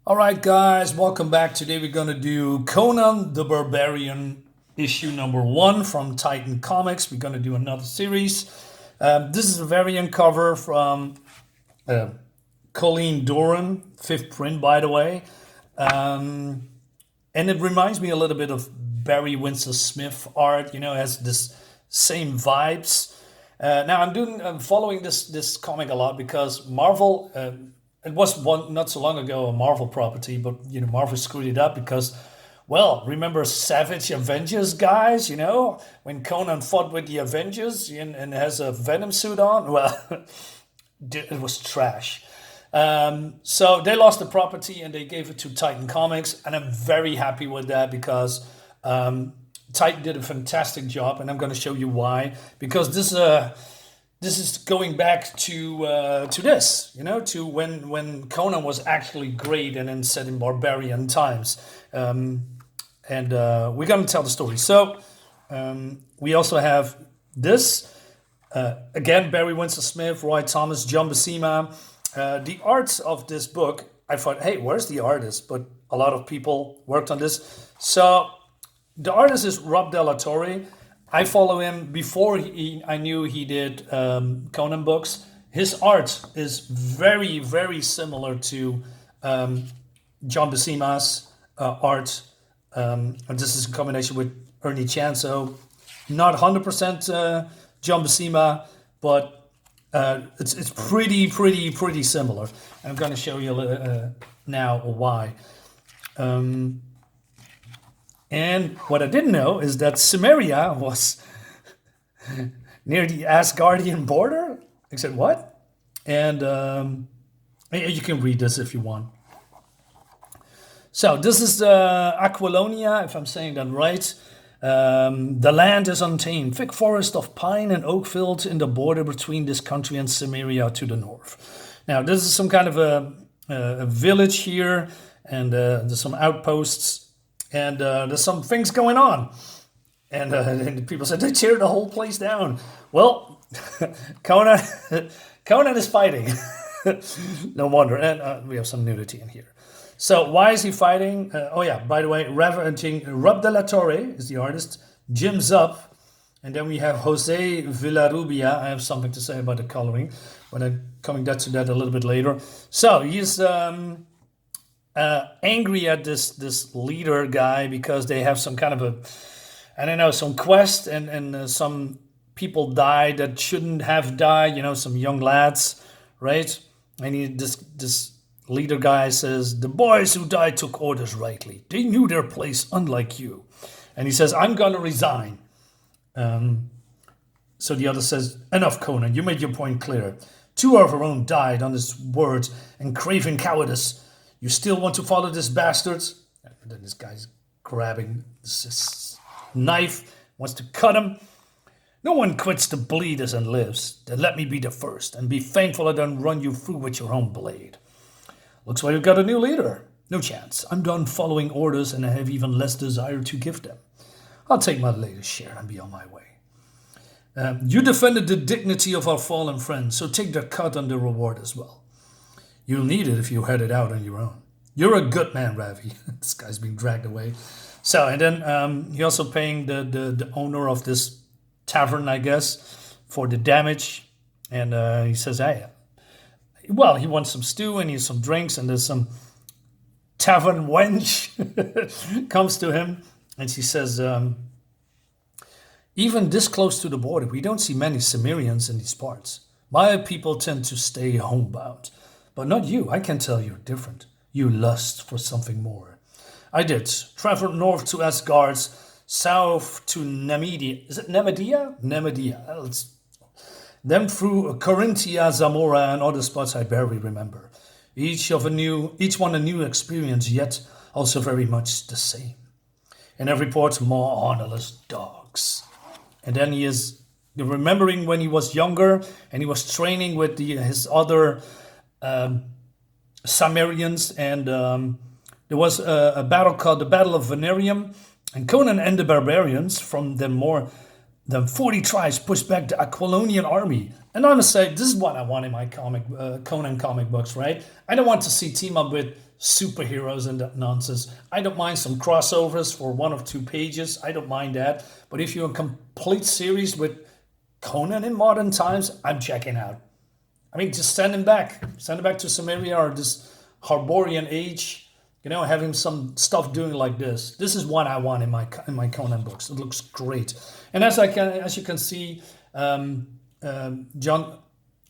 Alright guys, welcome back. Today we're going to do Conan the Barbarian issue number 1 from Titan Comics. We're going to do another series. This is a variant cover from Colleen Doran, 5th print by the way. And it reminds me a little bit of Barry Windsor Smith art, it has this same vibes. Now I'm following this comic a lot because Marvel... it was not so long ago a Marvel property, but Marvel screwed it up because, well, remember Savage Avengers guys? When Conan fought with the Avengers and has a Venom suit on. Well, it was trash. So they lost the property and they gave it to Titan Comics, and I'm very happy with that because Titan did a fantastic job, and I'm going to show you why. Because this is going back to this, to when Conan was actually great and then set in barbarian times. And we're going to tell the story. So we also have this. Again, Barry Windsor Smith, Roy Thomas, John Buscema. The art of this book, I thought, hey, where's the artist? But a lot of people worked on this. So the artist is Rob De La Torre. I follow him before I knew he did Conan books. His art is very, very similar to John Buscema's art. And this is a combination with Ernie Chan, so not 100% John Buscema, but it's pretty similar. And I'm going to show you now why. And what I didn't know is that Cimmeria was near the Asgardian border. I said, what? And you can read this if you want. So this is Aquilonia, if I'm saying that right. The land is untamed. Thick forest of pine and oak filled in the border between this country and Cimmeria to the north. Now, this is some kind of a village here, and there's some outposts. And there's some things going on. And people said, they tear the whole place down. Well, Conan is fighting. No wonder. And we have some nudity in here. So why is he fighting? Oh yeah, by the way, Rob De La Torre is the artist. Jim Zup. And then we have José Villarrubia. I have something to say about the coloring, but I'm coming back to that a little bit later. So he's... angry at this leader guy because they have some kind of some quest and some people died that shouldn't have died, some young lads, right? And this leader guy says, the boys who died took orders rightly. They knew their place, unlike you. And he says, I'm going to resign. So the other says, enough, Conan, you made your point clear. 2 of our own died on his words and craven cowardice. You still want to follow this bastard? And then this guy's grabbing this knife, wants to cut him. No one quits to bleed us and lives. Then let me be the first, and be thankful I don't run you through with your own blade. Looks like we've got a new leader. No chance. I'm done following orders, and I have even less desire to give them. I'll take my latest share and be on my way. You defended the dignity of our fallen friends, so take the cut on the reward as well. You'll need it if you head it out on your own. You're a good man, Ravi. This guy's being dragged away. So, and then he also paying the owner of this tavern, I guess, for the damage. And he says, hey, well, he wants some stew and he has some drinks, and there's some tavern wench comes to him. And she says, even this close to the border, we don't see many Cimmerians in these parts. My people tend to stay homebound. But not you. I can tell you're different. You lust for something more. I did. Traveled north to Asgard, south to Nemedia. Is it Nemedia? Nemedia. Then through Corinthia, Zamora, and other spots I barely remember. Each one a new experience, yet also very much the same. In every port, more honorless dogs. And then he is remembering when he was younger and he was training with his other... Cimmerians, and there was a battle called the Battle of Venarium, and Conan and the barbarians from them more than 40 tribes pushed back the Aquilonian army. And I must say, this is what I want in my Conan comic books, right? I don't want to see team up with superheroes and that nonsense. I don't mind some crossovers for 1 or 2 pages. I don't mind that. But if you're a complete series with Conan in modern times, I'm checking out. I mean, just send him back. Send him back to Cimmeria or this Barbarian age. You know, having some stuff doing like this. This is what I want in my Conan books. It looks great. And as you can see,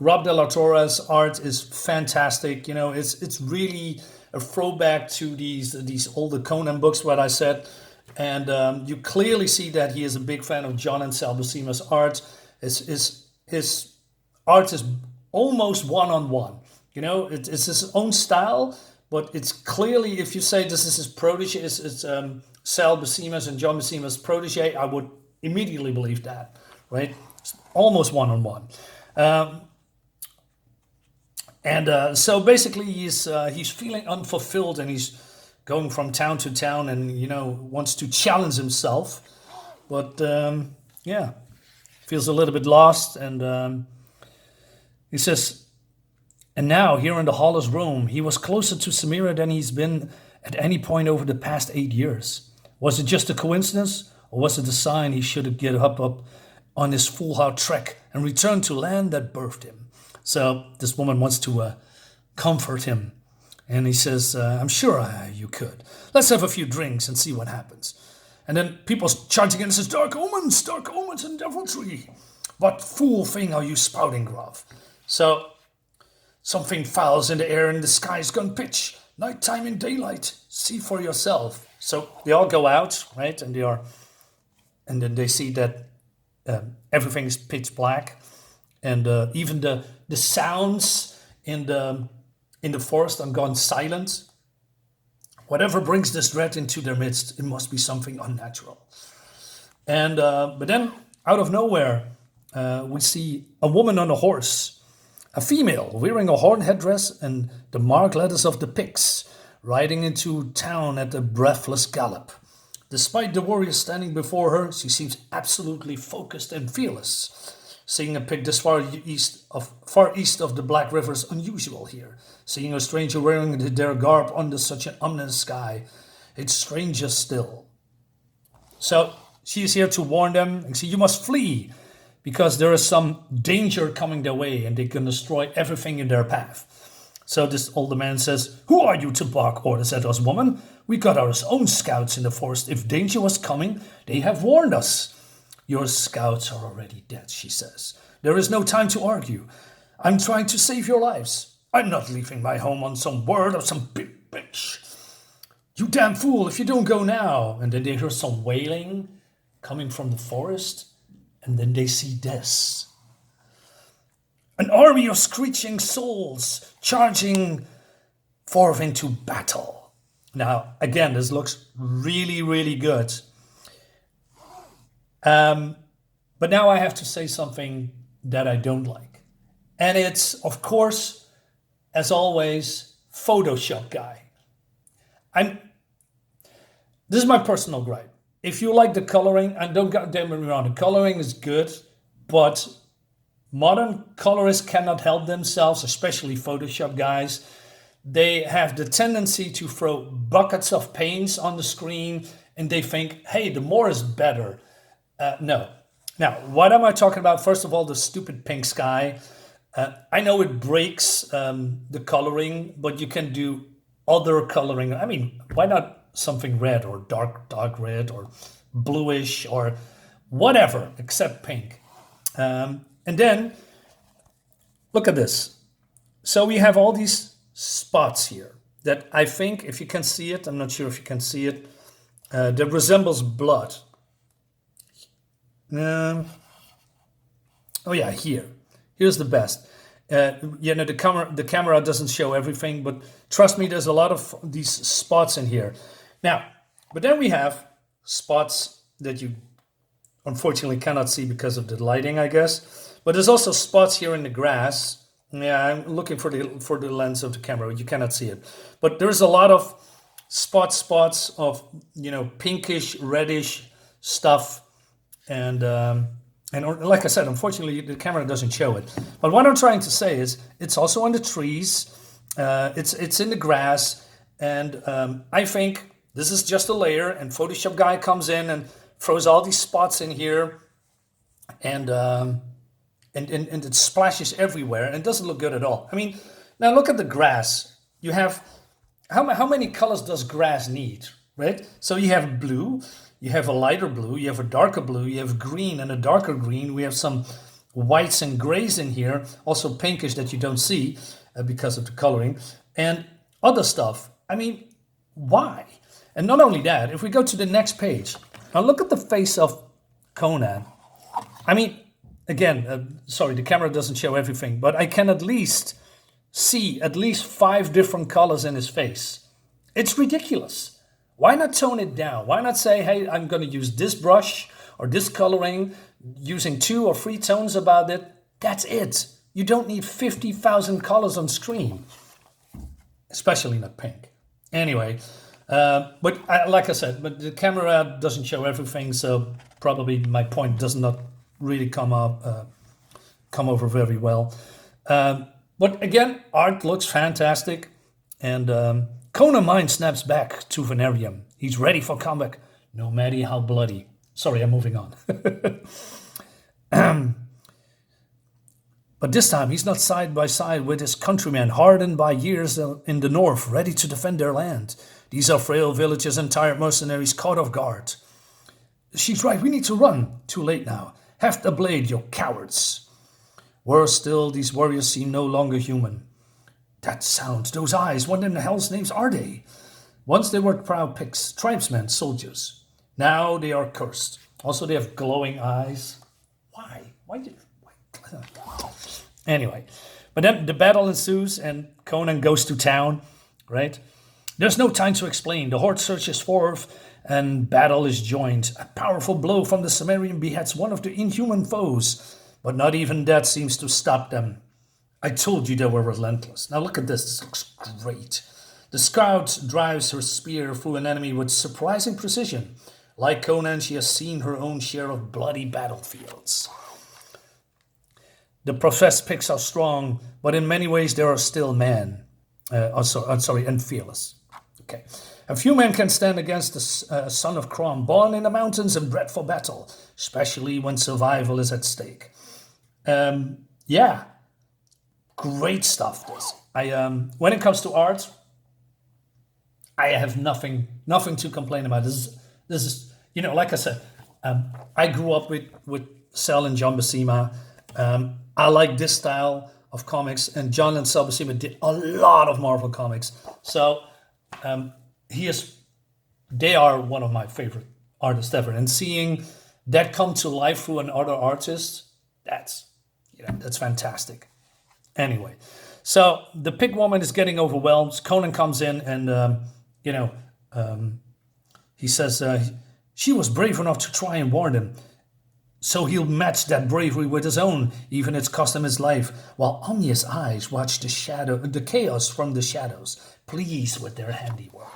Rob de la Torre's art is fantastic. You know, it's really a throwback to these older Conan books, what I said. And you clearly see that he is a big fan of John and Sal Buscema's art. His art is almost one-on-one. You know, it's his own style, but it's clearly, if you say this is his protege, it's Sal Buscema's and John Buscema's protege, I would immediately believe that, right? It's almost one-on-one. So basically he's feeling unfulfilled, and he's going from town to town, and, you know, wants to challenge himself. But yeah, feels a little bit lost. And he says, and now here in the Haller's room, he was closer to Cimmeria than he's been at any point over the past 8 years. Was it just a coincidence, or was it a sign he should get up on his full-out trek and return to land that birthed him? So this woman wants to comfort him. And he says, I'm sure you could. Let's have a few drinks and see what happens. And then people chanting and says, dark omens and deviltry. What fool thing are you spouting, Graf? So something foul's in the air and the sky's gone pitch. Nighttime in daylight. See for yourself. So they all go out, right? And then they see that everything is pitch black. And even the sounds in the forest are gone silent. Whatever brings this dread into their midst, it must be something unnatural. And but then, out of nowhere, we see a woman on a horse, a female wearing a horn headdress and the marked letters of the Picts, riding into town at a breathless gallop. Despite the warrior standing before her, she seems absolutely focused and fearless. Seeing a Pict this far east of the Black River is unusual here. Seeing a stranger wearing their garb under such an ominous sky, it's stranger still. So she is here to warn them and say, you must flee, because there is some danger coming their way and they can destroy everything in their path. So this older man says, who are you to bark orders at us, woman? We got our own scouts in the forest. If danger was coming, they have warned us. Your scouts are already dead, she says. There is no time to argue. I'm trying to save your lives. I'm not leaving my home on some word of some big bitch. You damn fool, if you don't go now. And then they hear some wailing coming from the forest. And then they see this. An army of screeching souls charging forth into battle. Now, again, this looks really, really good. But now I have to say something that I don't like. And it's, of course, as always, Photoshop guy. This is my personal gripe. If you like the coloring, and don't get me wrong, the coloring is good, but modern colorists cannot help themselves, especially Photoshop guys. They have the tendency to throw buckets of paints on the screen, and they think, hey, the more is better. No. Now, what am I talking about? First of all, the stupid pink sky. I know it breaks the coloring, but you can do other coloring. I mean, why not something red or dark red or bluish or whatever except pink? And then look at this. So we have all these spots here that I think, if you can see it, I'm not sure if you can see it, that resembles blood. Oh yeah, here's the best. The camera doesn't show everything, but trust me, there's a lot of these spots in here. Now, but then we have spots that you unfortunately cannot see because of the lighting, I guess. But there's also spots here in the grass. Yeah, I'm looking for the lens of the camera. You cannot see it, but there's a lot of spots of pinkish, reddish stuff, and like I said, unfortunately the camera doesn't show it. But what I'm trying to say is, it's also on the trees. It's in the grass. And I think this is just a layer, and Photoshop guy comes in and throws all these spots in here, and it splashes everywhere, and it doesn't look good at all. I mean, now look at the grass. You have, how many colors does grass need, right? So you have blue, you have a lighter blue, you have a darker blue, you have green and a darker green. We have some whites and grays in here, also pinkish that you don't see because of the coloring, and other stuff. I mean, why? And not only that, if we go to the next page, now look at the face of Conan. I mean, again, sorry, the camera doesn't show everything, but I can at least see at least 5 different colors in his face. It's ridiculous. Why not tone it down? Why not say, hey, I'm going to use this brush or this coloring, using 2 or 3 tones about it? That's it. You don't need 50,000 colors on screen, especially not pink. Anyway, like I said, but the camera doesn't show everything, so probably my point does not really come over very well. But again, art looks fantastic, and Conan's mind snaps back to Venarium. He's ready for combat, no matter how bloody. Sorry, I'm moving on. But this time, he's not side by side with his countrymen, hardened by years in the north, ready to defend their land. These are frail villagers and tired mercenaries caught off guard. She's right, we need to run. Too late now. Heft a blade, you cowards. Worse still, these warriors seem no longer human. That sound, those eyes, what in the hell's names are they? Once they were proud Picts, tribesmen, soldiers. Now they are cursed. Also, they have glowing eyes. Why? Anyway, but then the battle ensues and Conan goes to town, right? There's no time to explain. The horde searches forth and battle is joined. A powerful blow from the Cimmerian beheads one of the inhuman foes, but not even that seems to stop them. I told you they were relentless. Now look at this. This looks great. The scout drives her spear through an enemy with surprising precision. Like Conan, she has seen her own share of bloody battlefields. The professed Picts are strong, but in many ways they are still men. And fearless. Okay. A few men can stand against the son of Crom, born in the mountains and bred for battle, especially when survival is at stake. Yeah, great stuff. This. When it comes to art, I have nothing to complain about. This is, like I said, I grew up with Cell and John Buscema. I like this style of comics, and John and Cell Buscema did a lot of Marvel comics. So they are one of my favorite artists ever. And seeing that come to life through another artist, that's fantastic. Anyway, so the pig woman is getting overwhelmed. Conan comes in and, he says she was brave enough to try and warn him. So he'll match that bravery with his own, even it's cost him his life, while ominous eyes watch the chaos from the shadows, pleased with their handiwork.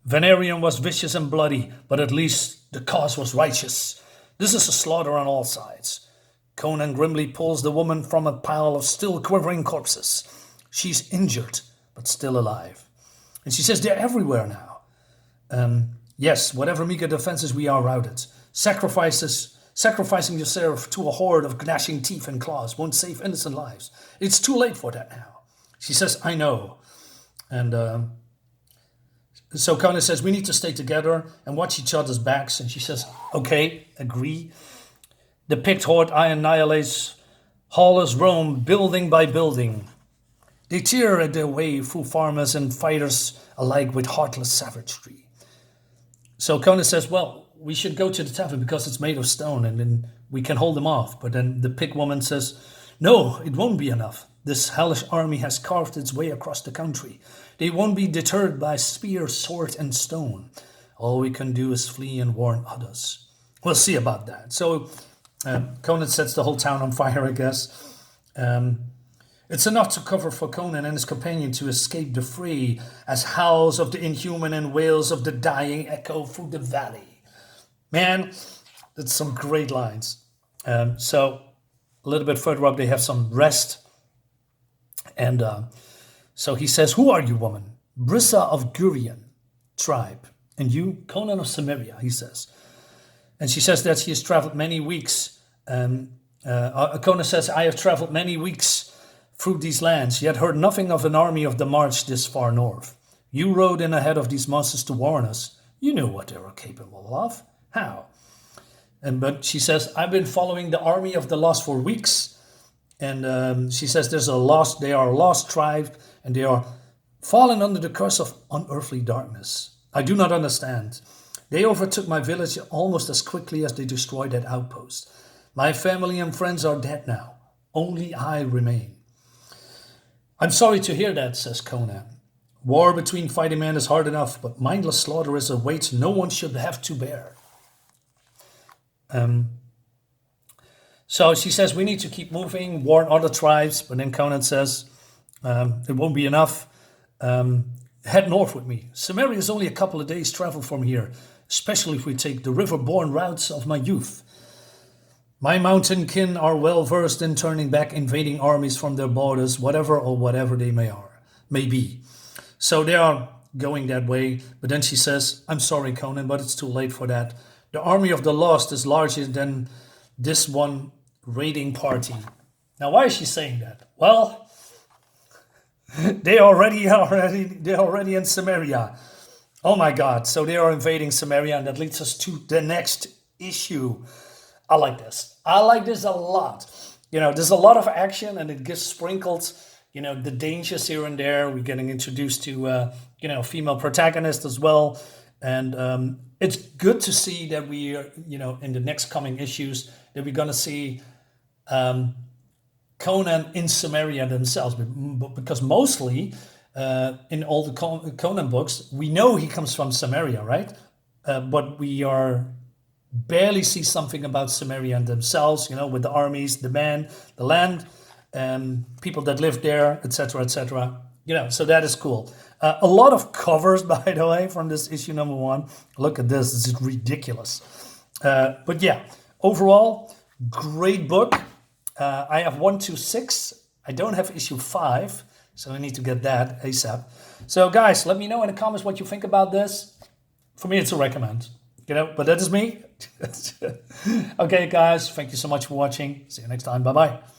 Venarium was vicious and bloody, but at least the cause was righteous. This is a slaughter on all sides. Conan grimly pulls the woman from a pile of still quivering corpses. She's injured, but still alive. And she says they're everywhere now. Yes, whatever meager defenses, we are routed. Sacrificing yourself to a horde of gnashing teeth and claws won't save innocent lives. It's too late for that now. She says, I know. And so Conan says, we need to stay together and watch each other's backs. And she says, okay, agree. The Pict horde annihilates, haulers roam building by building. They tear at their way through farmers and fighters alike with heartless savagery. So Conan says, well, we should go to the tavern because it's made of stone and then we can hold them off. But then the pig woman says, no, it won't be enough. This hellish army has carved its way across the country. They won't be deterred by spear, sword, and stone. All we can do is flee and warn others. We'll see about that. So Conan sets the whole town on fire, I guess. It's enough to cover for Conan and his companion to escape the fray as howls of the inhuman and wails of the dying echo through the valley. Man, that's some great lines. So a little bit further up, they have some rest. And So he says, who are you, woman? Brissa of Gurian tribe. And you, Conan of Cimmeria, he says. And she says that she has traveled many weeks. Conan says, I have traveled many weeks through these lands, yet heard nothing of an army of the march this far north. You rode in ahead of these monsters to warn us. You knew what they were capable of. How? But she says, I've been following the army of the lost for weeks. And she says they are a lost tribe, and they are fallen under the curse of unearthly darkness. I do not understand. They overtook my village almost as quickly as they destroyed that outpost. My family and friends are dead now. Only I remain. I'm sorry to hear that, says Conan. War between fighting men is hard enough, but mindless slaughter is a weight no one should have to bear. So she says, we need to keep moving, warn other tribes. But then Conan says, it won't be enough. Head north with me. Cimmeria is only a couple of days' travel from here, especially if we take the river-borne routes of my youth. My mountain kin are well versed in turning back invading armies from their borders, whatever they may be. So they are going that way. But then she says, I'm sorry, Conan, but it's too late for that. The army of the lost is larger than this one raiding party. Now, why is she saying that? Well, they're already in Cimmeria. Oh my God! So they are invading Cimmeria, and that leads us to the next issue. I like this. I like this a lot. There's a lot of action, and it gets sprinkled. The dangers here and there. We're getting introduced to female protagonists as well, and it's good to see that we are in the next coming issues that we're gonna see Conan in Cimmeria themselves, because mostly in all the Conan books, we know he comes from Cimmeria, right? But we barely see something about Cimmerian themselves, with the armies, the men, the land, people that live there, etc., etc. So that is cool. A lot of covers, by the way, from this issue number 1. Look at this. This is ridiculous. But yeah, overall, great book. I have 1 to 6. I don't have issue 5, so I need to get that ASAP. So guys, let me know in the comments what you think about this. For me, it's a recommend. But that is me. Okay, guys, thank you so much for watching. See you next time. Bye-bye.